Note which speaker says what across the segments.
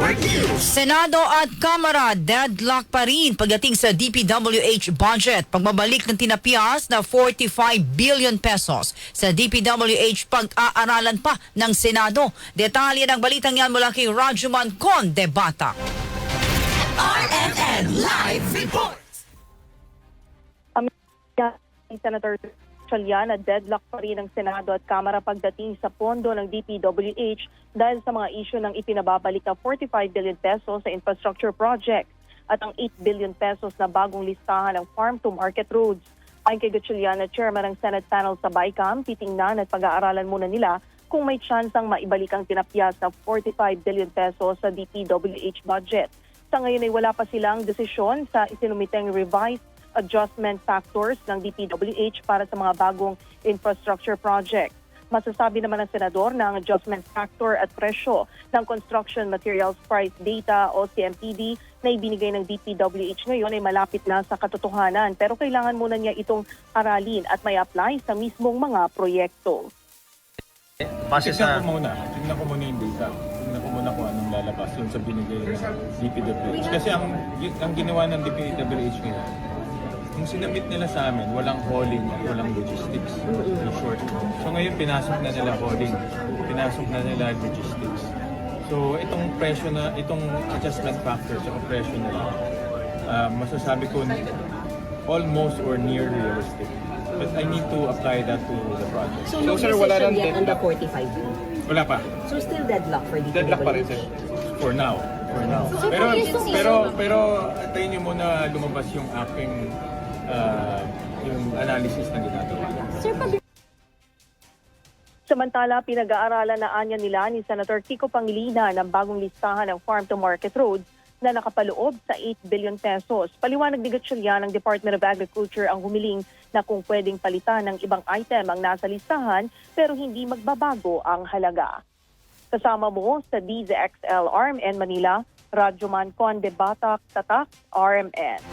Speaker 1: Network News.
Speaker 2: Senado at Kamara deadlock pa rin pagdating sa DPWH budget. Pagbabalik ng tinapyas na 45 billion pesos sa DPWH pag-aaralan pa ng Senado. Detalye ng balitang yan mula kay Rajuman Condebata.
Speaker 1: RMN Live Report.
Speaker 3: Senator Chalian na deadlock pa rin ng Senado at Kamara pagdating sa pondo ng DPWH dahil sa mga isyu ng ipinababalik na 45 billion pesos sa infrastructure project at ang 8 billion pesos na bagong listahan ng farm-to-market roads. Ayon kay Gatchalian na chairman ng Senate panel sa BICAM, titingnan at pag-aaralan muna nila kung may tsansang maibalik ang tinapyas na 45 billion pesos sa DPWH budget. Sa ngayon ay wala pa silang desisyon sa isinumiteng revised adjustment factors ng DPWH para sa mga bagong infrastructure project. Masasabi naman ng senador na ang adjustment factor at presyo ng Construction Materials Price Data o CMPD na ibinigay ng DPWH ngayon ay malapit na sa katotohanan, pero kailangan muna niya itong aralin at may apply sa mismong mga proyekto.
Speaker 4: Tignan ko muna yung data. Tignan ko muna kung anong lalabas yung sa binigay ng DPWH. Kasi ang ginawa ng DPWH ngayon, yung sinabit nila sa amin, walang hauling at walang logistics. In short. So ngayon, pinasok na nila hauling. Pinasok na nila logistics. So itong presyo na, itong adjustment factor sa presyo nila, masasabi ko almost or near realistic. But I need to apply that to the project.
Speaker 5: So no
Speaker 4: sir, wala
Speaker 5: decision
Speaker 4: lang
Speaker 5: yet on the 45 billion?
Speaker 4: Wala pa.
Speaker 5: So still deadlock for DPWH?
Speaker 4: Deadlock pa rin sir. For now. For now. Pero antayin niyo muna lumabas yung aking yung analysis na ginagawa.
Speaker 3: Samantala, pinag-aaralan na anya nila ni Senator Kiko Pangilinan ng bagong listahan ng farm-to-market roads na nakapaloob sa 8 billion pesos. Paliwanag ni Gatchalian ng Department of Agriculture ang humiling na kung pwedeng palitan ng ibang item ang nasa listahan pero hindi magbabago ang halaga. Kasama mo sa DZXL RMN Manila, Rajuman Condebata, Tatak, RMN.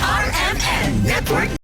Speaker 1: RMN Network